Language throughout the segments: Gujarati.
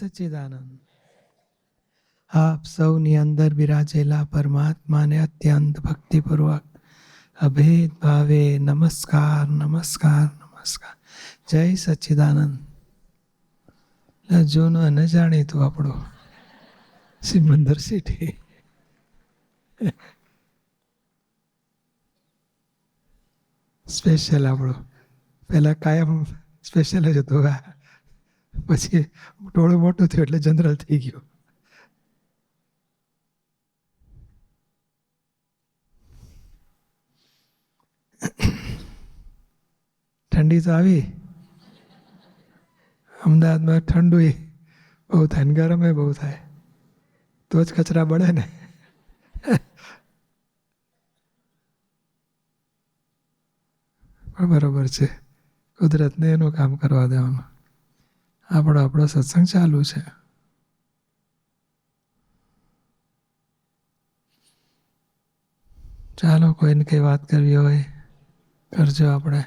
સચ્ચિદાનંદ. આપ સૌની અંદર બિરાજેલા પરમાત્માને અત્યંત ભક્તિપૂર્વક અભેદ ભાવે નમસ્કાર નમસ્કાર નમસ્કાર. જય સચ્ચિદાનંદ. જૂનો ન જાણીતું આપણું સિમંદર સિટી. સ્પેશિયલ આપણું પહેલાં કાયમ સ્પેશિયલ જ હતું. પછી ટોળું મોટું થયું એટલે જનરલ થઈ ગયું. ઠંડી તો આવી. અમદાવાદમાં ઠંડુ બહુ થાય ને ગરમે બહુ થાય, તો જ કચરા બળે ને. પણ બરોબર છે, કુદરતને એનું કામ કરવા દેવાનું. આપણો સત્સંગ ચાલુ છે. ચાલો, કોઈને કંઈ વાત કરવી હોય કરજો. આપણે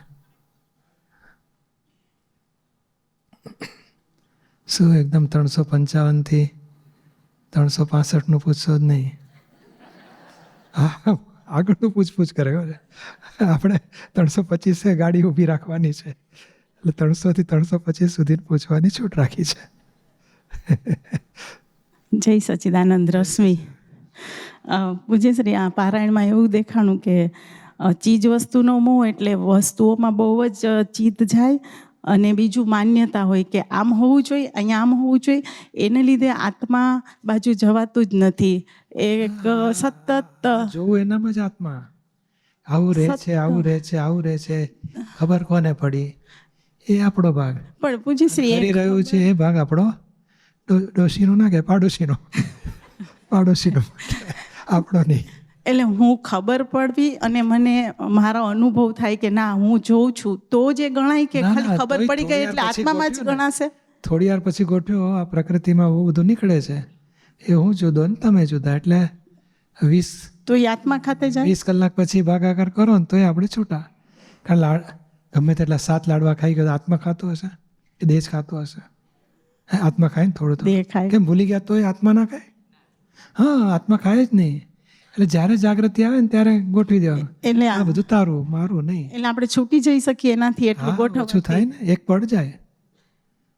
શું એકદમ 355 365 પૂછશો જ નહીં. હા, આગળનું પૂછપૂછ કરે. આપણે 325 ગાડી ઊભી રાખવાની છે, એટલે 300 થી 325 સુધી પૂછવાની છૂટ રાખી છે. જય સચ્ચિદાનંદ. રશ્મિ, પૂજ્યશ્રી, આ પારાયણમાં એવું દેખાણું કે ચીજ વસ્તુનો મોહ એટલે વસ્તુઓમાં બહુ જ ચિત્ત જાય, અને બીજું માન્યતા હોય કે આમ હોવું જોઈએ, અહીંયા આમ હોવું જોઈએ, એને લીધે આત્મા બાજુ જવાતું જ નથી. એક સતત જોવું એનામાં જ આત્મા આવું રહે છે, આવું રહે છે, આવું રહે છે. ખબર કોને પડી? એ આપણો ભાગ. પણ પૂજ્યશ્રી કરી રહ્યું છે એ ભાગ આપણો. ડોશીનો ના કે પાડોશીનો. પાડોશીનો, આપણો નહીં. એટલે હું ખબર પડવી અને મને મારો અનુભવ થાય કે ના હું જોઉં છું તો જે ગણાય કે ખાલી ખબર પડી ગઈ એટલે આત્મામાં જ ગણાશે. થોડી વાર પછી ગોઠવ્યો, આ પ્રકૃતિમાં બહુ બધું નીકળે છે, એ હું જુદો ને તમે જુદા, એટલે 20 તો એ આત્મા ખાતે જાય. 20 કલાક પછી ભાગાકાર કરો ને તો એ આપણે છૂટા. કારણ ગમે તેટલા 7 લાડવા ખાઈ ગયો, આત્મા ખાતો હશે એ દેશ ખાતો હશે? આત્મા ખાય ને થોડું તો કેમ ભૂલી ગયા? તો એ આત્મા ના ખાય? હા, આત્મા ખાય જ નહીં. એટલે જ્યારે જાગૃતિ આવે ને ત્યારે ગોઠવી દેવાનું, એટલે આ બધું તારું, મારું નહીં. એટલે આપણે છૂટી જઈ શકીએ એનાથી. એટલું ઓછું થાય ને, એક પડ જાય.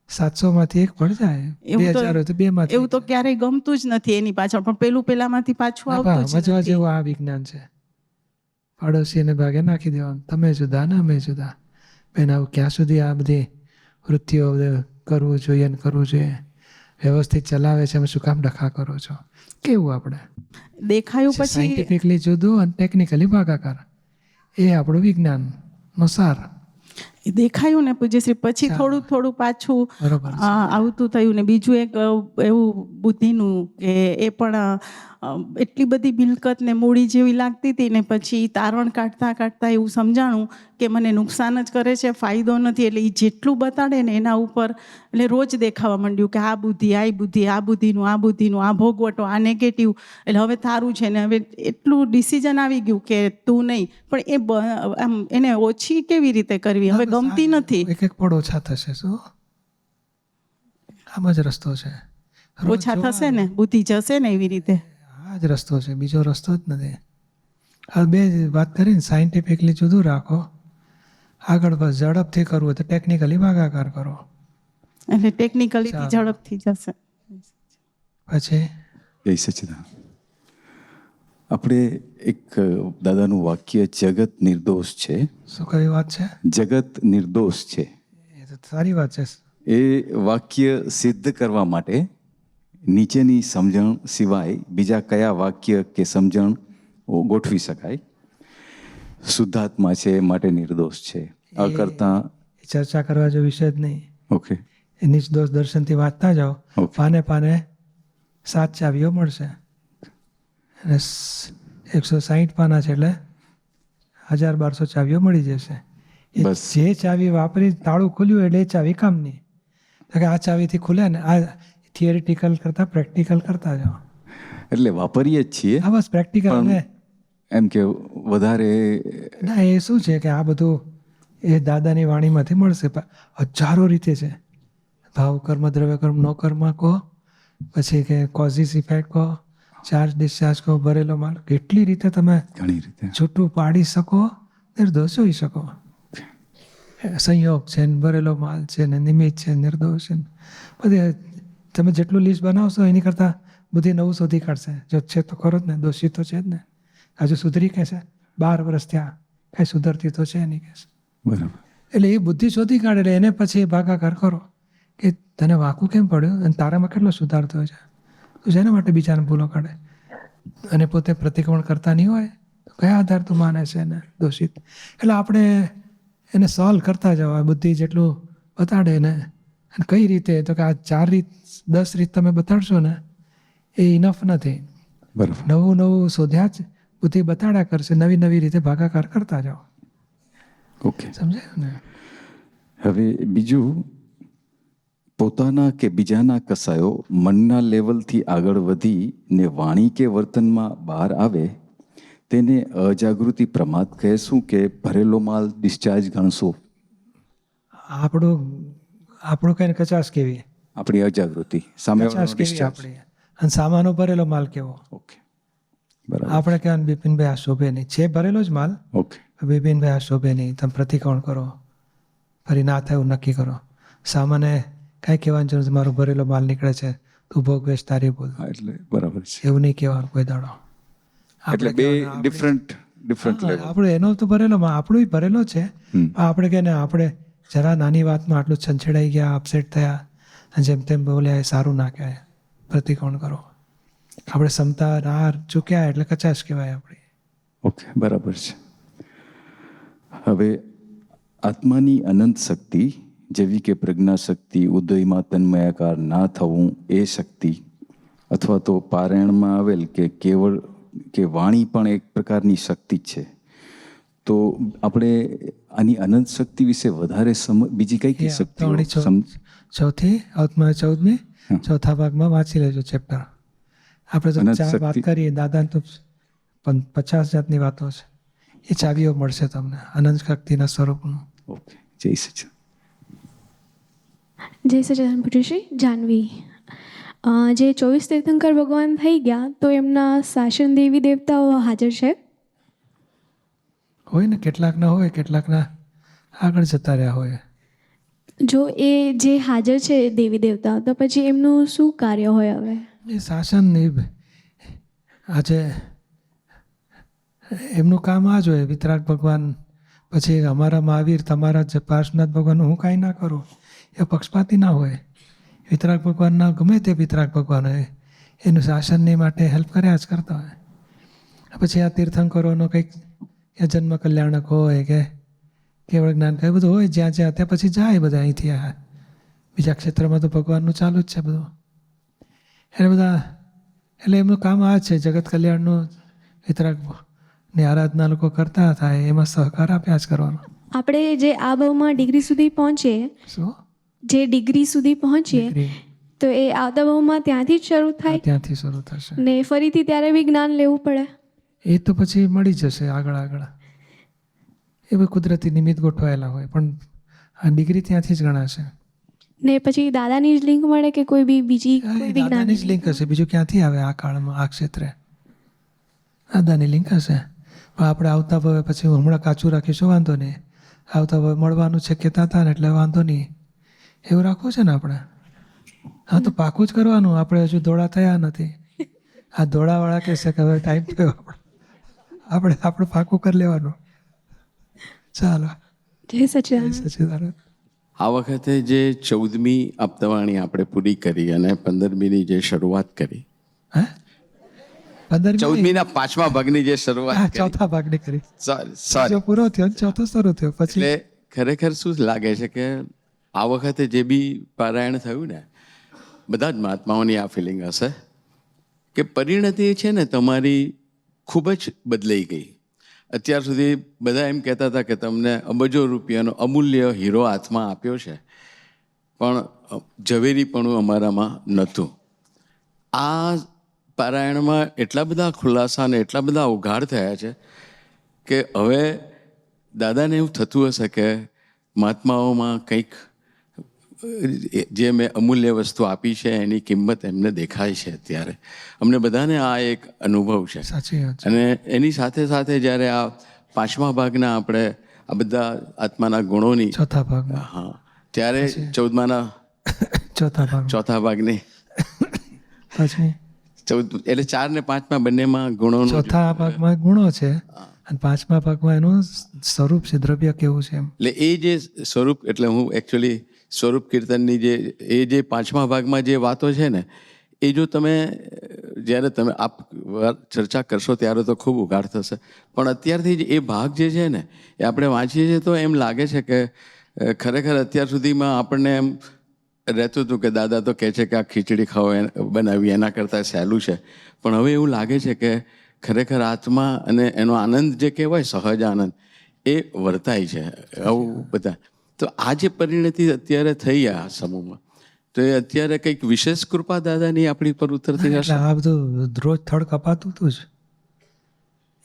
700 માંથી એક પડ જાય, 2000 હોય તો 2 માંથી. એવું તો ક્યારેય ગમતું જ નથી એની પાછળ, પણ પેલામાંથી પાછું આવતું જ મજવા જેવું આ વિજ્ઞાન છે. પાડોશીને ભાગે નાખી દેવાનું, તમે જુદા ને અમે જુદા. બેન, આવું ક્યાં સુધી આ બધી વૃત્તિઓ કરવું જોઈએ ને કરવું જોઈએ? વ્યવસ્થિત ચલાવે છે, અમે શું કામ ડખા કરો છો? કેવું આપણે દેખાયું પછી સાયન્ટિફિકલી જુદું અને ટેકનિકલી ભાગાકાર, એ આપણું વિજ્ઞાનનો સાર. દેખાયું ને પૂજ્યશ્રી, પછી થોડું પાછું આવતું થયું. ને બીજું એક એવું બુદ્ધિનું કે એ પણ એટલી બધી મિલકત ને મૂડી જેવી લાગતી હતી ને પછી તારણ કાઢતા એવું સમજાણું કે મને નુકસાન જ કરે છે, ફાયદો નથી. એટલે એ જેટલું બતાડે ને એના ઉપર એટલે રોજ દેખાવા માંડ્યું કે આ બુદ્ધિ, આ બુદ્ધિનું આ ભોગવટો, આ નેગેટિવ. એટલે હવે તારું છે ને, હવે એટલું ડિસિઝન આવી ગયું કે તું નહીં. પણ એને ઓછી કેવી રીતે કરવી હવે ગમતી નથી. એક પડ ઓછા થશે. શું આમ જ રસ્તો છે? ઓછા થશે ને, બુદ્ધિ જશે ને, એવી રીતે. આ જ રસ્તો છે, બીજો રસ્તો જ નથી. આ બે વાત કરીને સાયન્ટિફિકલી જુદું રાખો. આગળ બસ ઝડપથી કરવું તો ટેકનિકલી ભાગાકાર કરો, એટલે ટેકનિકલી ઝડપથી જશે. પછી જય સચ્ચિદાનંદ. આપણે એક દાદાનું વાક્ય, જગત નિર્દોષ છે. શું કઈ વાત છે? જગત નિર્દોષ છે. એ તો સારી વાત છે. એ વાક્ય સિદ્ધ કરવા માટે નીચેની સમજણ સિવાય બીજા કયા વાક્ય કે સમજણ ગોઠવી શકાય? શુદ્ધાત્મા છે માટે નિર્દોષ છે. અકર્તા ચર્ચા કરવા જેવો વિષય જ નહીં. ઓકે, એ નિર્દોષ દર્શનથી વાંચતા જાઓ, પાને 7 ચાવીઓ મળશે. અને 160 પાના છે એટલે 1200 ચાવીઓ મળી જશે. જે ચાવી વાપરી તાળું ખુલ્યું એટલે એ ચાવી કામની. આ ચાવીથી ખુલે ને, આ થિયરિટિકલ કરતા પ્રેક્ટિકલ કરતા જાઓ. એટલે વાપરીએ જ છીએ. હા, બસ પ્રેક્ટિકલ ને એમ કે વધારે ના. એ શું છે કે આ બધું એ દાદાની વાણીમાંથી મળશે, હજારો રીતે છે. ભાવ કર્મ દ્રવ્ય કર્મ નો કર્મ કહો, પછી કે કોઝિસ ઇફેક્ટ કહો, ચાર્જ ડિસ્ચાર્જ કહો, ભરેલો માલ, કેટલી રીતે તમે ઘણી રીતે છૂટું પાડી શકો, નિર્દોષ હોઈ શકો. સંયોગ છે ને ભરેલો માલ છે ને નિમિત્ત છે નિર્દોષ છે ને બધી તમે જેટલું લિસ્ટ બનાવશો એની કરતાં બુદ્ધિ નવું શોધી કાઢશે. જો છે તો ખરો જ ને, દોષિત તો છે જ ને. હજુ સુધરી કહે છે 12 વર્ષ થયા, કાંઈ સુધરતી તો છે નહીં કહે છે. બરાબર. એટલે એ બુદ્ધિ શોધી કાઢે એટલે એને પછી ભાગાકાર કરો કે તને વાંકું કેમ પડ્યું અને તારામાં કેટલો સુધાર થયો છે, તું શેના માટે બીજાને ભૂલો કાઢે અને પોતે પ્રતિક્રમણ કરતા નહીં હોય તો કયા આધાર તું માને છે એને દોષિત. એટલે આપણે એને સોલ્વ કરતા જવા, બુદ્ધિ જેટલું બતાડે ને. અને કઈ રીતે તો કે આ 4 રીત 10 રીત તમે બતાડશો ને એ ઇનફ નથી. બરાબર. નવું નવું શોધ્યા જ બુદ્ધિ બતાડ્યા કરશે, નવી નવી રીતે ભાગાકાર કરતા જાઓ. ઓકે. સમજાયું ને? હવે બીજું, પોતાના કે બીજાના કસાયો મનના લેવલથી આગળ વધી ને વાણી કે વર્તનમાં બહાર આવે તેને અજાગૃતિ પ્રમાદ કહેશું કે ભરેલો માલ ડિસ્ચાર્જ ગણશો? આપણું કઈ કચાશ કેવી, આપણી અજાગૃતિ સામે કચાશ કેવી આપણી, અને સામાનો ભરેલો માલ કેવો. ઓકે. બરાબર. આપણે કહેવાનું બિપિનભાઈ આ શોભે નહીં, છે ભરેલો જ માલ, ઓકે. બિપિનભાઈ આ શોભે નહીં, તમે પ્રતિક્રમણ કરો, ફરી ના થાય એવું નક્કી કરો. સામાને કાંઈ કહેવાની જરૂર, મારો ભરેલો માલ નીકળે છે, તું ભોગવેશ તારી ભૂલ, હા, એટલે બરાબર છે. એવું નહીં કહેવાનું કોઈ દાડો. એટલે બે ડિફરન્ટ લેવલ. આપણે એનો તો ભરેલો માલ, આપણું ભરેલો છે. આપણે કે ને આપણે જરા નાની વાતમાં આટલું છંછેડાઈ ગયા, અપસેટ થયા, અને જેમ તેમ બોલ્યા એ સારું ના કહેવાય. પ્રતિક્રમણ કરો. આપણે ક્ષમતા ના ચૂક્યા એટલે કચાશ કહેવાય આપણી. ઓકે, બરાબર છે. હવે આત્માની અનંત શક્તિ જેવી કે પ્રજ્ઞા શક્તિ, ઉદયમાં તન્મયાકાર ના થવું એ શક્તિ, અથવા તો પારાયણમાં આવેલ કે કેવળ કે વાણી પણ એક પ્રકારની શક્તિ જ છે. તો આપણે આની અનંત શક્તિ વિશે વધારે બીજી કઈ કઈ શક્તિઓ? ચોથી આત્મા 14મી ચોથા ભાગમાં વાંચી લેજો ચેપ્ટર. આપણે તો અનંત 4 વાત શક્તિ. કરીએ, દાદાને તો 50 જાતની વાતો છે. એ ચાવીઓ મળશે તમને અનંત શક્તિના સ્વરૂપનું. ઓકે, જય સચિદાનંદ. જય સચિદાનંદ પુત્રશ્રી. જાનવી, જે 24 તીર્થંકર ભગવાન થઈ ગયા તો એમના શાસન દેવી દેવતાઓ હાજર છે? હોય ને, કેટલાકના હોય, કેટલાકના આગળ જતા રહ્યા હોય. જો એ જે હાજર છે દેવી દેવતાઓ, તો પછી એમનું શું કાર્ય હોય? હવે એ શાસન આજે એમનું કામ આ જ હોય. વિતરાગ ભગવાન, પછી અમારા મહાવીર, તમારા પાર્શ્વનાથ ભગવાન, હું કાંઈ ના કરું, એ પક્ષપાતી ના હોય. વિતરાગ ભગવાનના ગમે તે વિતરાગ ભગવાન હોય, એનું શાસનની માટે હેલ્પ કર્યા જ કરતા હોય. પછી આ તીર્થંકરોનો કંઈક જન્મ કલ્યાણક હોય કે કેવળ જ્ઞાન કંઈ બધું હોય, જ્યાં જ્યાં ત્યાં પછી જાય બધા અહીંથી. આ બીજા ક્ષેત્રમાં તો ભગવાનનું ચાલુ જ છે બધું. એટલે બધા, એટલે એમનું કામ આ જ છે, જગત કલ્યાણનું વિતરાગની આરાધના લોકો કરતા હતા, એમાં સહકાર આપ્યા જ કરવાનો. આપણે જે આ ભાવમાં ડિગ્રી સુધી પહોંચીએ, શું જે ડિગ્રી સુધી પહોંચીએ, તો એ આવતા ભાવમાં ત્યાંથી જ શરૂ થાય, ત્યાંથી શરૂ થશે ને ફરીથી ત્યારે બી જ્ઞાન લેવું પડે? એ તો પછી મળી જશે આગળ આગળ. એ બધું કુદરતી નિમિત્ત ગોઠવાયેલા હોય, પણ આ ડિગ્રી ત્યાંથી જ ગણાશે. ને પછી દાદાની જ લિંક મળે કે કોઈ બી બીજી કોઈ બી દાદાની જ લિંક હશે, બીજું ક્યાંથી આવે આ કાળમાં, આ ક્ષેત્રે દાદાની લિંક હશે. પણ આપણે આવતા ભાવે પછી હમણાં કાચું રાખીશું, વાંધો નહીં. આવતા ભાવે મળવાનું શક્યતા હતા ને એટલે વાંધો નહીં, એવું રાખવું છે ને આપણે. હા, તો પાકું જ કરવાનું. આપણે હજુ દોડા થયા નથી. આ દોડાવાળા કહેશે કે હવે ટાઈમ થયો, આપણે આપણું પાકું કરી લેવાનું. ચાલો, જય સચિદાનંદ. સચિદાનંદ. આ વખતે જે 14મી આપતાવાણી આપણે પૂરી કરી અને 15મીની જે શરૂઆત કરી, હે 15મી 14મીના 5મા ભાગની જે શરૂઆત કરી, ચોથા ભાગની કરી, સોરી, જો પૂરો થયો ને ચોથો શરૂ થયો પછી. એટલે ખરેખર શું લાગે છે કે આ વખતે જે બી પારાયણ થયું ને, બધા જ મહાત્માઓની આ ફિલિંગ હશે કે પરિણતિ છે ને તમારી ખૂબ જ બદલાઈ ગઈ. અત્યાર સુધી બધા એમ કહેતા હતા કે તમને અબજો રૂપિયાનો અમૂલ્ય હીરો હાથમાં આપ્યો છે, પણ ઝવેરીપણું અમારામાં નહોતું. આ પારાયણમાં એટલા બધા ખુલાસા અને એટલા બધા ઉઘાડ થયા છે કે હવે દાદાને એવું થતું હશે કે મહાત્માઓમાં કંઈક જે મેં અમૂલ્ય વસ્તુ આપી છે એની કિંમત એમને દેખાય છે અત્યારે. અમને બધાને આ એક અનુભવ છે. સાચી વાત છે. અને એની સાથે સાથે જ્યારે આ 5મા ભાગના આપણે આ બધા આત્માના ગુણોની ચોથા ભાગમાં હા ત્યારે 14માના ચોથા ભાગની પછી 14 એટલે 4 ને 5માં બંનેમાં ગુણોનું ચોથા ભાગમાં ગુણો છે અને 5મા ભાગમાં એનું સ્વરૂપ છે, દ્રવ્ય કેવું છે એમ. એટલે એ જે સ્વરૂપ એટલે હું એકચ્યુઅલી સ્વરૂપ કીર્તનની જે 5મા ભાગમાં જે વાતો છે ને એ જો તમે જ્યારે તમે આપ ચર્ચા કરશો ત્યારે તો ખૂબ ઉઘાડ થશે, પણ અત્યારથી જ એ ભાગ જે છે ને એ આપણે વાંચીએ છીએ તો એમ લાગે છે કે ખરેખર અત્યાર સુધીમાં આપણને એમ રહેતું હતું કે દાદા તો કહે છે કે આ ખીચડી ખાઓ બનાવી એના કરતાં સહેલું છે, પણ હવે એવું લાગે છે કે ખરેખર આત્મા અને એનો આનંદ જે કહેવાય સહજ આનંદ એ વર્તાય છે. આવું બધા તો આ જે પરિણતિ અત્યારે થઈ આ સમૂહમાં તો એ અત્યારે કંઈક વિશેષ કૃપા દાદાની આપણી પર ઉતરતી હશે. એટલે આ બધું રોજ થડ કપાતું હતું જ,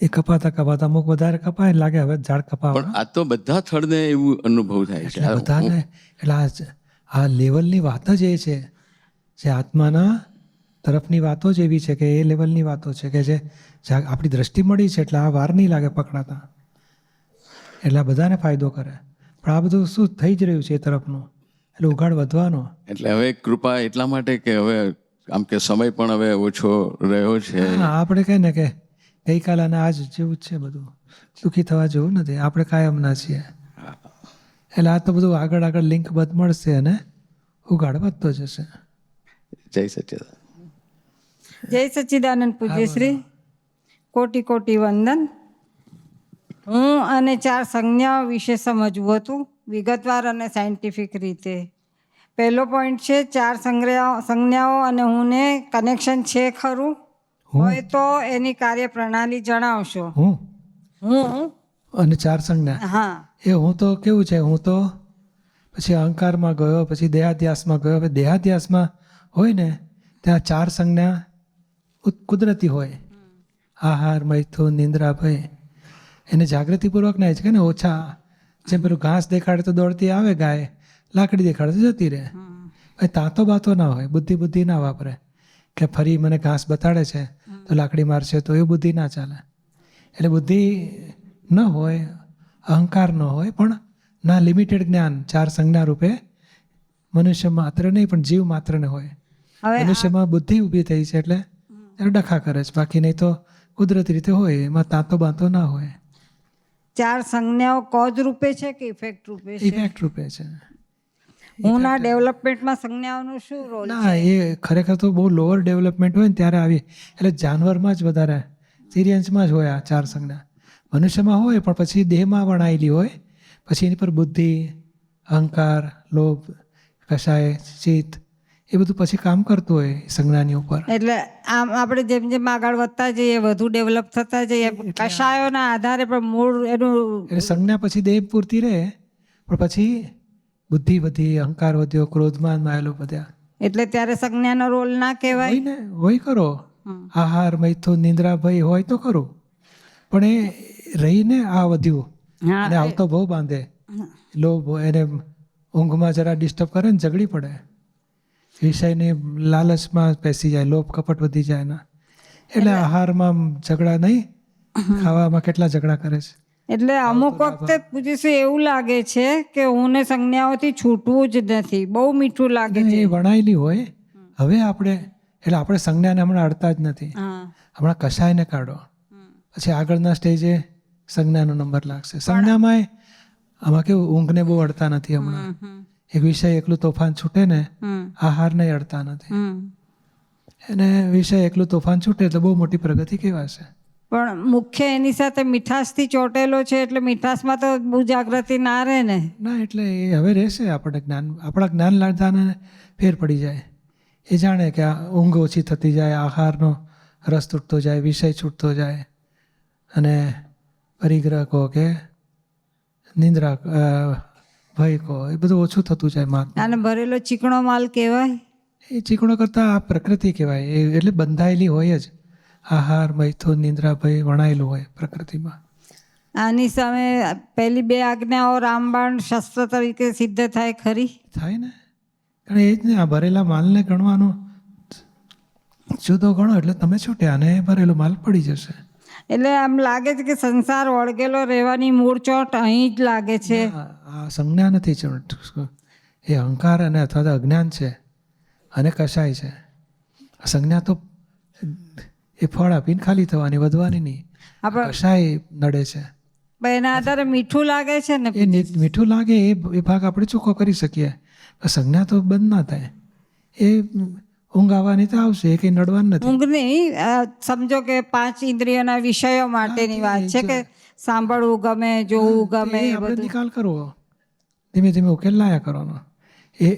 એ કપાતા અમુક વધારે કપાય લાગે હવે ઝાડ કપાવા. પણ આ તો બધા થડને એવું અનુભવ થાય છે. એટલે બધાને એટલે આ લેવલની વાત જ એ છે, જે આત્માના તરફની વાતો જ એવી છે કે એ લેવલની વાતો છે કે જે આપણી દ્રષ્ટિ મળી છે એટલે આ વાર નહીં લાગે પકડાતા, એટલે આ બધાને ફાયદો કરે. પણ આ બધું શું થઈ જ રહ્યું છે એ તરફનું, એટલે ઉઘાડ વધવાનો. એટલે હવે કૃપા એટલા માટે કે હવે આમ કે સમય પણ હવે ઓછો રહ્યો છે. હા, આપણે કહે ને કે ગઈકાલે અને આજ જેવું જ છે, બધું દુઃખી થવા જેવું નથી, આપણે કાયમના છીએ. એટલે આ તો બધું આગળ લિંક બધ મળશે અને ઉઘાડ વધતો જશે. જય સચ્ચિદાનંદ. જય સચ્ચિદાનંદ પૂજ્યશ્રી, કોટી કોટી વંદન. હું અને 4 સંજ્ઞાઓ વિશે સમજવું હતું વિગતવાર અને સાયન્ટિફિક રીતે. પહેલો પોઈન્ટ છે 4 સંજ્ઞાઓ અને હુંને કનેક્શન છે ખરું? હોય તો એની કાર્યપ્રણાલી જણાવશો. હું હું અને 4 સંજ્ઞા, હા એ હું તો કેવું છે, હું તો પછી અહંકારમાં ગયો, પછી દેહાધ્યાસમાં ગયો. હવે દેહાધ્યાસમાં હોય ને ત્યાં 4 સંજ્ઞા કુદરતી હોય, આહાર, મૈથુન, નિંદ્રા, ભય. એને જાગૃતિપૂર્વક ના છે કે ને ઓછા, જેમ પેલું ઘાસ દેખાડે તો દોડતી આવે ગાય, લાકડી દેખાડે તો જતી રહે. તાતો બાતો ના હોય, બુદ્ધિ ના વાપરે કે ફરી મને ઘાસ બતાડે છે તો લાકડી મારશે, તો એ બુદ્ધિ ના ચાલે. એટલે બુદ્ધિ ન હોય, અહંકાર ન હોય, પણ ના લિમિટેડ જ્ઞાન 4 સંજ્ઞા રૂપે મનુષ્ય માત્ર નહીં પણ જીવ માત્રને હોય. મનુષ્યમાં બુદ્ધિ ઊભી થઈ છે એટલે ડખા કરે છે, બાકી નહીં તો કુદરતી રીતે હોય, એમાં તાતો બાતો ના હોય. 4 સંજ્ઞાઓ કોઝ રૂપે છે કે ઇફેક્ટ રૂપે છે? ઇફેક્ટ રૂપે છે. હુંના ડેવલપમેન્ટમાં સંજ્ઞાઓનું શું રોલ? ના, એ ખરેખર તો બહુ લોઅર ડેવલપમેન્ટ હોય ને ત્યારે આવી, એટલે જાનવરમાં જ વધારે, સિરિયન્સમાં જ હોય આ 4 સંજ્ઞા. મનુષ્યમાં હોય પણ પછી દેહમાં વણાયેલી હોય, પછી એની પર બુદ્ધિ, અહંકાર, લોભ, કષાય, ચિત્ત એ બધું પછી કામ કરતું હોય સંજ્ઞાની ઉપર. એટલે આમ આપણે જેમ જેમ આગળ વધતા જઈએ વધુ ડેવલપ થતા જઈએ કષાયોના આધારે, પણ મૂળ એનું એટલે સંજ્ઞા પછી દેહ પૂરતી રહે પણ પછી બુદ્ધિ વધી, અહંકાર વધ્યો, ક્રોધમાન માયેલો બધા. એટલે ત્યારે સંજ્ઞાનો રોલ ના કહેવાય હોય ને, હોય કરો. આહાર, મૈથુન, નિંદ્રા, ભય હોય તો ખરું, પણ એ રહીને આ વધ્યું અને આવતો બહુ બાંધે. લોભ એને ઊંઘમાં જરા ડિસ્ટર્બ કરે ને ઝઘડી પડે, વિષયની લાલચમાં પેસી જાય, લોભ કપટ વધી જાય ના. એટલે આહારમાં ઝઘડા નહીં, ખાવામાં કેટલા ઝઘડા કરે છે. એટલે અમુક વખતે પૂછીશું એવું લાગે છે કે હું સંજ્ઞાઓથી છૂટવું જ નથી, બહુ મીઠું લાગે છે. એ વણાયેલી હોય. હવે આપણે એટલે આપણે સંજ્ઞાને હમણાં અડતા જ નથી, હમણાં કષાયને કાઢો, પછી આગળના સ્ટેજે સંજ્ઞાનો નંબર લાગશે. સંજ્ઞામાં આમાં કેવું ઊંઘને બહુ અડતા નથી હમણાં. એક વિષય એકલું તોફાન છૂટે ને, આહારને અડતા નથી, એને વિષય એકલું તોફાન છૂટે એટલે બહુ મોટી પ્રગતિ કહેવાશે. પણ મુખ્ય એની સાથે મીઠાશથી ચોટેલો છે એટલે મીઠાશમાં તો બહુ જાગૃતિ ના રહે ને. ના, એટલે એ હવે રહેશે. આપણે જ્ઞાન, આપણા જ્ઞાન લાડતાને ફેર પડી જાય. એ જાણે કે આ ઊંઘ ઓછી થતી જાય, આહારનો રસ તૂટતો જાય, વિષય છૂટતો જાય, અને પરિગ્રહ કહો કે નિંદ્રા, ભય કહો, એ બધું ઓછું થતું જાય. આને ભરેલો ચીકણો માલ કહેવાય. એ ચીકણો કરતાં આ પ્રકૃતિ કહેવાય. એ એટલે બંધાયેલી હોય જ, આહાર, મૈથુન, નિંદ્રા, ભય વણાયેલું હોય પ્રકૃતિમાં. આની સામે પહેલી 2 આજ્ઞાઓ રામબાણ શસ્ત્ર તરીકે સિદ્ધ થાય ખરી? થાય ને. કારણ એ જ ને, આ ભરેલા માલને ગણવાનું જુદો ગણો એટલે તમે છૂટ્યા અને ભરેલો માલ પડી જશે. એટલે આમ લાગે છે કે સંસાર વળગેલો રહેવાની મૂળચોટ અહીં જ લાગે છે. આ સંજ્ઞા નથી, એ અહંકાર અને અથવા તો અજ્ઞાન છે અને કશાય છે. આ સંજ્ઞા તો એ ફળ આપીને ખાલી થવાની, વધવાની નહીં. કશાય નડે છે. પણ એના આધારે મીઠું લાગે છે ને. એ મીઠું લાગે એ ભાગ આપણે ચોખ્ખો કરી શકીએ. સંજ્ઞા તો બંધ ના થાય. એ ઊંઘ આવવાની તો આવશે, એ કંઈ નડવાનું નથી. ઊંઘ નહીં, સમજો કે 5 ઇન્દ્રિયોના વિષયો માટેની વાત છે કે સાંભળવું ગમે, જોવું ગમે, એ આપણે બધું. નિકાલ કરવો, ધીમે ધીમે ઉકેલ લાયા કરવાનો. એ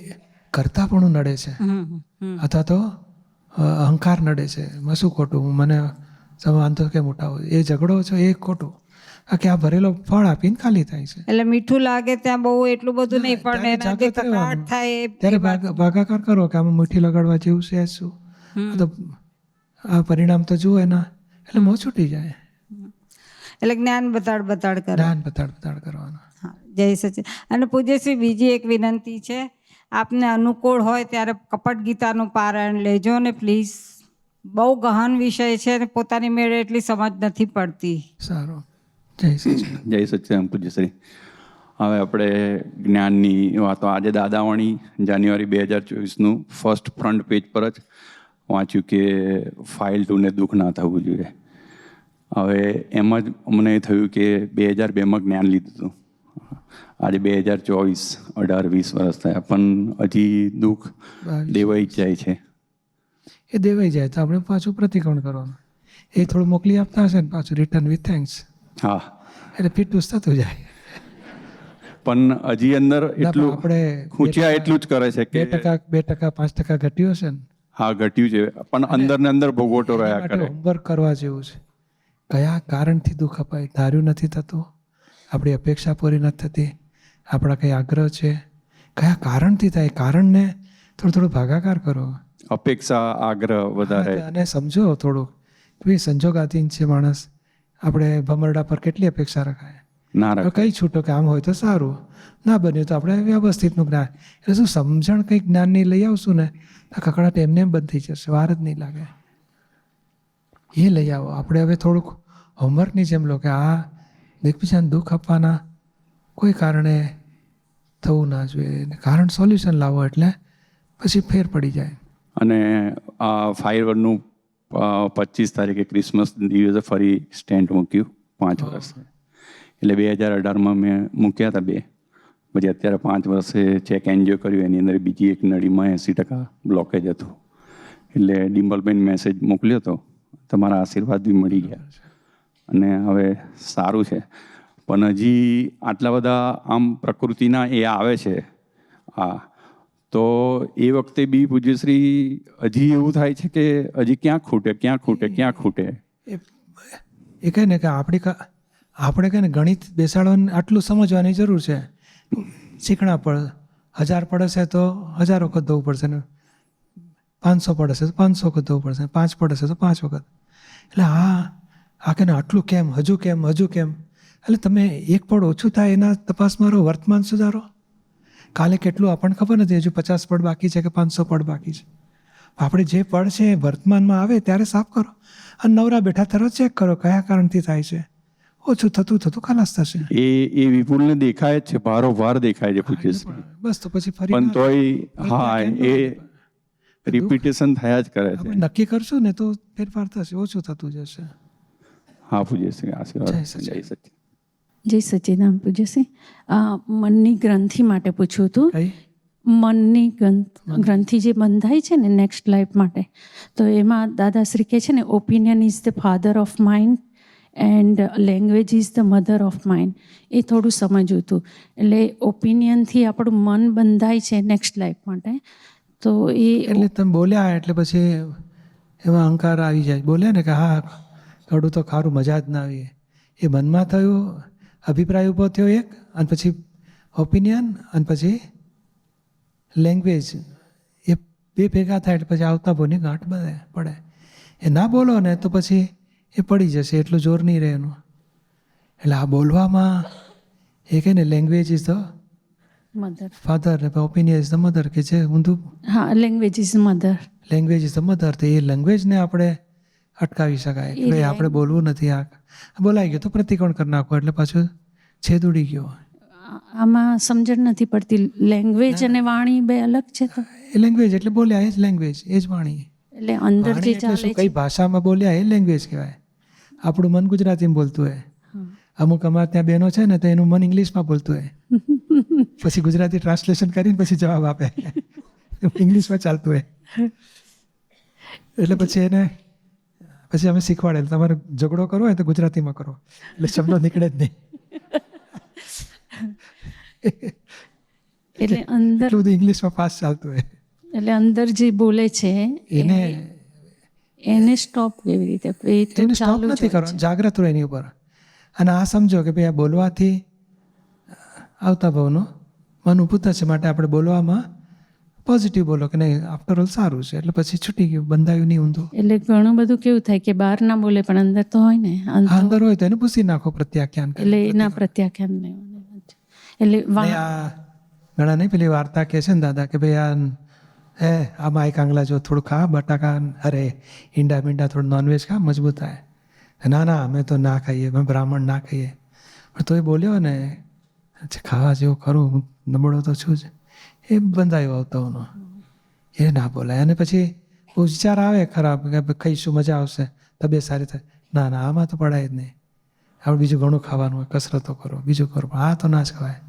કરતા પણ નડે છે અથવા તો અહંકાર નડે છે. એમાં શું ખોટું? મને વાંધો કેમ ઉઠાવો? એ ઝઘડો છે એ ખોટું. કે આ ભરેલો ફળ આપીને ખાલી થાય છે. એટલે મીઠું લાગે ત્યાં બહુ એટલું બધું નહીં, પણ એનાથી કકળાટ થાય એ ત્યારે ભાગાકાર કરો કે આમાં મીઠી લગાડવા જેવું છે શું, તો આ પરિણામ તો જુઓ એના, એટલે મોં છૂટી જાય. એટલે જ્ઞાન બતાડ કરે. જ્ઞાન બતાડ કરવાનું. હા, જય સચિન. અને પૂજ્યશ્રી, બીજી એક વિનંતી છે, આપને અનુકૂળ હોય ત્યારે કપટ ગીતાનું પારાયણ લેજો ને પ્લીઝ. બહુ ગહન વિષય છે અને પોતાની મેળે એટલી સમજ નથી પડતી. સારું. જય સચિન. જય સચ્ચિદાનંદ પૂજ્યશ્રી. હવે આપણે જ્ઞાનની વાતો, આજે દાદાવાણી જાન્યુઆરી 2024નું ફર્સ્ટ ફ્રન્ટ પેજ પર જ વાંચ્યું કે ફાઇલ 2 ને દુઃખ ના થવું જોઈએ. હવે એમ જ અમને થયું કે 2002માં જ્ઞાન લીધું હતું, આજે 2024, 18-20 વર્ષ થયા, પણ હજી દુઃખ દેવાઈ જ જાય છે. એ દેવાઈ જાય તો આપણે પાછું પ્રતિક્રમણ કરવાનું. એ થોડું મોકલી આપતા હશે ને પાછું રિટર્ન વિથ થેન્ક્સ. હા, એટલે ફિટુસ થતું જાય. પણ હજી અંદર એટલું આપણે ખૂંચ્યા એટલું જ કરે છે કે 2%, 5% ઘટ્યું હશે ને. હા, ઘટ્યું છે, પણ અંદર ને અંદર ભોગવટો રહ્યા કરે. હોમવર્ક કરવા જેવું છે. કયા કારણથી દુઃખ અપાય? ધાર્યું નથી થતું, આપણી અપેક્ષા પૂરી નથી થતી, આપણા કંઈ આગ્રહ છે, કયા કારણથી થાય? કારણને થોડું ભાગાકાર કરો. અપેક્ષા, આગ્રહ વધારે. અને સમજો થોડુંક ભાઈ સંજોગાધીન છે માણસ. આપણે ભમરડા પર કેટલી અપેક્ષા રખાય? ના તો રાખે. કઈ છૂટો કે આમ હોય તો સારું, ના બન્યું તો આપણે વ્યવસ્થિતનું જ્ઞાન. એટલે શું સમજણ કંઈક જ્ઞાનની લઈ આવશું ને તો કકડાટ એમને એમ બંધ થઈ જશે, વાર જ નહીં લાગે. એ લઈ આવો. આપણે હવે થોડુંક હોમવર્કની જેમ લો કે આ એકબીજાને દુઃખ આપવાના કોઈ કારણે થવું ના જોઈએ. કારણ સોલ્યુશન લાવો એટલે પછી ફેર પડી જાય. અને આ ફાયરવર્ડનું 25 તારીખે ક્રિસમસ દિવસે ફરી સ્ટેન્ટ મૂક્યું 5 વર્ષ. એટલે 2018માં મેં મૂક્યા હતા 2, પછી અત્યારે 5 વર્ષે ચેક એન્જિયો કર્યું, એની અંદર બીજી એક નળીમાં 80% બ્લોકેજ હતું. એટલે ડિમ્પલબેન મેસેજ મોકલ્યો હતો, તમારા આશીર્વાદ બી મળી ગયા અને હવે સારું છે. પણ હજી આટલા બધા આમ પ્રકૃતિના એ આવે છે. હા, તો એ વખતે બી પૂજ્યશ્રી હજી એવું થાય છે કે હજી ક્યાં ખૂટે. એ કહે ને કે આપણે કહે ને ગણિત બેસાડવાનું આટલું સમજવાની જરૂર છે. શીખણા પડ 1000 પડશે તો 1000 વખત ધોવું પડશે ને 500 પડશે તો 500 વખત ધોવું પડશે, 5 પડશે તો 5 વખત. એટલે આ કે આટલું કેમ, હજુ કેમ. એટલે તમે એક પડ ઓછું થાય એના તપાસમાં રહો, વર્તમાન સુધારો. કાલે કેટલું આપણને ખબર નથી, હજુ 50 પડ બાકી છે કે 500 પડ બાકી છે. આપણે જે પડ છે એ વર્તમાનમાં આવે ત્યારે સાફ કરો અને નવરા બેઠા તરત ચેક કરો કયા કારણથી થાય છે. ઓછું થતું ખલાસ થશે. એ વિપુલને દેખાય જ છે, ભારોભાર દેખાય છે પૂજ્યશ્રી. બસ તો પછી ફરી પણ તોય હા, એ રિપીટેશન થયા જ કરે છે. નક્કી કરશું ને તો ફેરફાર થશે, ઓછું થતું જશે. હા પૂજ્યશ્રી, આશીર્વાદ. જય સચિન. જય સચ્ચિદાનંદ પૂજ્યશ્રી. મનની ગ્રંથિ માટે પૂછ્યું હતું. કઈ મનની ગ્રંથિ જે બંધાય છે ને નેક્સ્ટ લાઈફ માટે, તો એમાં દાદાશ્રી કહે છે ને opinion is the father of mind and language is the mother of mind. એ થોડું સમજવું હતું. એટલે ઓપિનિયનથી આપણું મન બંધાય છે નેક્સ્ટ લાઈફ માટે. તો એ એટલે તમે બોલ્યા એટલે પછી એમાં અહંકાર આવી જાય. બોલ્યા ને કે હા કડું તો ખારું, મજા જ ના આવી. એ મનમાં થયું, અભિપ્રાય ઊભો થયો એક, અને પછી ઓપિનિયન, અને પછી લેંગ્વેજ. એ બે ભેગા થાય એટલે પછી આવતા બોની ગાંઠ પડે. એ ના બોલો ને તો પછી એ પડી જશે, એટલું જોર નહીં રહે એનું. એટલે આ બોલવામાં એ કહે ને language is the mother. Father ને ઓપિનિયન ઇઝ ધ મધર, કે જે ઊંધું હા, language is mother. Language is the mother. તો એ લેંગ્વેજને આપણે અટકાવી શકાય કે ભાઈ આપણે બોલવું નથી, આ બોલાઈ ગયું તો પ્રતિકોણ કરી નાખો એટલે પાછું છેદ ઉડી ગયો. આમાં સમજણ નથી પડતી, લેંગ્વેજ અને વાણી બે અલગ છે. તો એ લેંગ્વેજ એટલે બોલ્યા, એ જ લેંગ્વેજ, એ જ વાણી. એટલે અંદર જે વાણી એટલે ચાલે શું, છે કઈ ભાષામાં બોલ્યા એ લેંગ્વેજ કહેવાય. આપણું મન ગુજરાતીમાં બોલતું હોય, અમુક અમારે ત્યાં બહેનો છે ને તો એનું મન ઇંગ્લિશમાં બોલતું હોય, પછી ગુજરાતી ટ્રાન્સલેશન કરીને પછી જવાબ આપે, ઇંગ્લિશમાં ચાલતું હોય. એટલે પછી એને પછી અમે શીખવાડેલ, તમારે ઝઘડો કરવો હોય તો ગુજરાતીમાં કરો, એટલે શબ્દો નીકળે જ નહીં. એટલે અંદર એટલું બધું ઇંગ્લિશમાં ફાસ્ટ ચાલતું હોય. એટલે અંદર જે બોલે છે એને સ્ટોપ કેવી રીતે? એ તો એને સ્ટોપ ચાલુ નથી કરવાનું, જાગ્રત રહો એની ઉપર. અને આ સમજો કે ભાઈ આ બોલવાથી આવતા ભાવનો મન ઊભું થશે, માટે આપણે બોલવામાં પોઝિટિવ બોલો કે નહીં, આફ્ટર ઓલ સારું છે, એટલે પછી છૂટી ગયું, બંધાયું નહીં ઊંધું. એટલે ઘણું બધું કેવું થાય કે બહાર ના બોલે પણ અંદર તો હોય ને, અંદર હોય તો એને પૂછી નાખો, પ્રત્યાખ્યાન કરી. એટલે એના પ્રત્યાખ્યાન નહીં. એટલે નહીં, આ ઘણા નહીં પેલી વાર્તા કહે છે ને દાદા કે ભાઈ આ આમાં એક આંગળા જો થોડું ખા, બટાકા અરે ઈંડા મીંડા થોડું નોનવેજ ખા, મજબૂત થાય. ના ના અમે તો ના ખાઈએ, અમે બ્રાહ્મણ ના ખાઈએ. પણ તો એ બોલ્યો ને ખાવા જેવું ખરું, હું નબળો તો છું જ, એ બંધાયો આવતાઓનો, એ ના બોલાય. અને પછી વિચાર આવે ખરાબ કે ખાઈશું મજા આવશે, તબિયત સારી થાય. ના ના આમાં તો પડાય જ નહીં, આપણે બીજું ઘણું ખાવાનું હોય, કસરતો કરો, બીજું કરો, પણ આ તો ના જ ખવાય.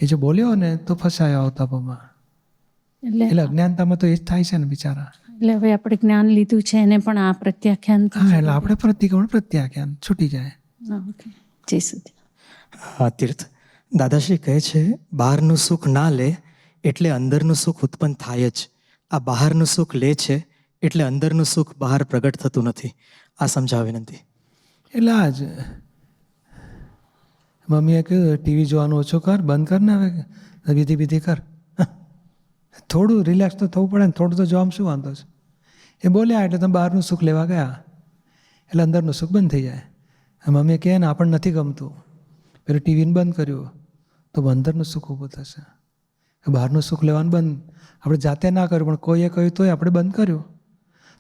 એ જો બોલ્યો ને તો ફસાયો આવતાપમાં. એટલે અજ્ઞાનતામાં તો એ જ થાય છે ને બિચારા. એટલે હવે આપણે જ્ઞાન લીધું છે એને પણ આ પ્રત્યાખ્યાન. હા, એટલે આપણે પ્રતિકોણ પ્રત્યાખ્યાન છૂટી જાય. જય સુધી. હા, તીર્થ દાદાશ્રી કહે છે બહારનું સુખ ના લે એટલે અંદરનું સુખ ઉત્પન્ન થાય જ. આ બહારનું સુખ લે છે એટલે અંદરનું સુખ બહાર પ્રગટ થતું નથી. આ સમજાવ વિનંતી. એટલે આ જ મમ્મીએ કહ્યું ટીવી જોવાનું ઓછું કર, બંધ કર ને હવે વિધિ વિધિ કર. થોડું રિલેક્સ તો થવું પડે ને, થોડું તો જોવામાં શું વાંધો છે. એ બોલ્યા એટલે તમે બહારનું સુખ લેવા ગયા એટલે અંદરનું સુખ બંધ થઈ જાય. મમ્મીએ કહે ને આપણને નથી ગમતું, પેલું ટીવીને બંધ કર્યું તો અંદરનું સુખ ઊભું થશે. બહારનું સુખ લેવાનું બંધ આપણે જાતે ના કર્યું, પણ કોઈએ કહ્યું તોય આપણે બંધ કર્યું,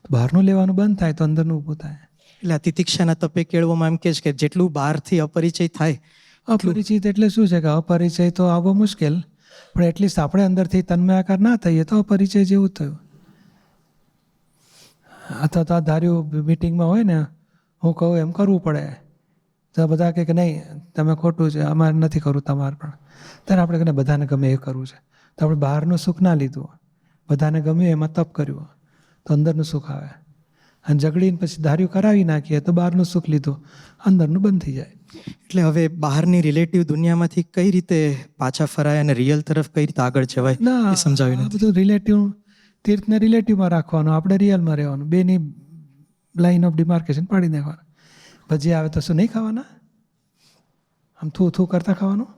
તો બહારનું લેવાનું બંધ થાય તો અંદરનું ઊભું થાય. એટલે આ તિતિક્ષાના તપે કેળવવામાં એમ કે છે કે જેટલું બહારથી અપરિચય થાય. અપરિચિત એટલે શું છે કે અપરિચય તો આવવો મુશ્કેલ, પણ એટલીસ્ટ આપણે અંદરથી તન્મયાકાર ના થઈએ તો અપરિચય જેવું થયું. અથવા તો આ ધાર્યું મિટિંગમાં હોય ને, હું કહું એમ કરવું પડે, તો બધા કહે કે નહીં તમે ખોટું છે, અમારે નથી કરવું તમારે પણ. ત્યારે આપણે કહીને બધાને ગમે એ કરવું છે, તો આપણે બહારનું સુખ ના લીધું, બધાને ગમ્યું એમાં તપ કર્યું તો અંદરનું સુખ આવે. અને ઝઘડીને પછી ધાર્યું કરાવી નાખીએ તો બહારનું સુખ લીધું, અંદરનું બંધ થઈ જાય. એટલે હવે બહારની રિલેટિવ દુનિયામાંથી કઈ રીતે પાછા ફરાય અને રિયલ તરફ કઈ રીતે આગળ જવાય ના, એ સમજાવી નથી. બધું રિલેટિવ, તીર્થને રિલેટિવમાં રાખવાનું, આપણે રિયલમાં રહેવાનું, બેની લાઇન ઓફ ડિમાર્કેશન પાડી દેવાનું. ભજી આવે તો શું નહીં ખાવાના, આમ થૂ થૂ કરતા ખાવાનું,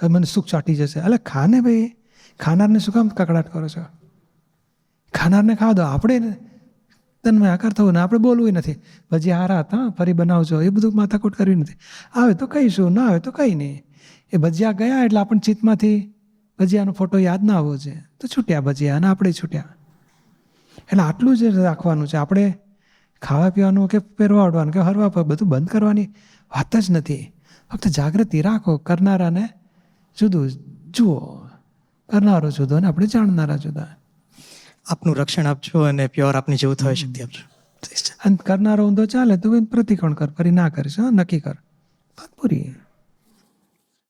હવે મને સુખ ચાટી જશે. એટલે ખાને ભાઈ, ખાનારને શું કામ કકડાટ કરો છો? ખાનારને ખાવા દો, આપણે તન્મયાકાર થવું ને આપણે બોલવું નથી. ભજી હારા હતા ફરી બનાવજો, એ બધું માથાકૂટ કરવી નથી. આવે તો કહીશું, ના આવે તો કંઈ નહીં. એ ભજીયા ગયા એટલે આપણને ચિત્તમાંથી ભજીયાનો ફોટો યાદ ના આવવો છે તો છૂટ્યા ભજીયા, અને આપણે છૂટ્યા. એટલે આટલું જ રાખવાનું છે. આપણે ખાવા પીવાનું કે પહેરવા ઓઢવાનું કે હરવા પર બધું બંધ કરવાની વાત જ નથી. ફક્ત જાગૃતિ રાખો, કરનારાને જુદું જુઓ, કરનારો જુદો અને આપણે જાણનારા જુદા. આપનું રક્ષણ આપજો અને પ્યોર આપની જેવું થવા શક્તિ આપજો. અને કરનારો ઊંધો ચાલે તો પ્રતિકોણ કર, ફરી ના કરીશ, નક્કી કર, વાત પૂરી.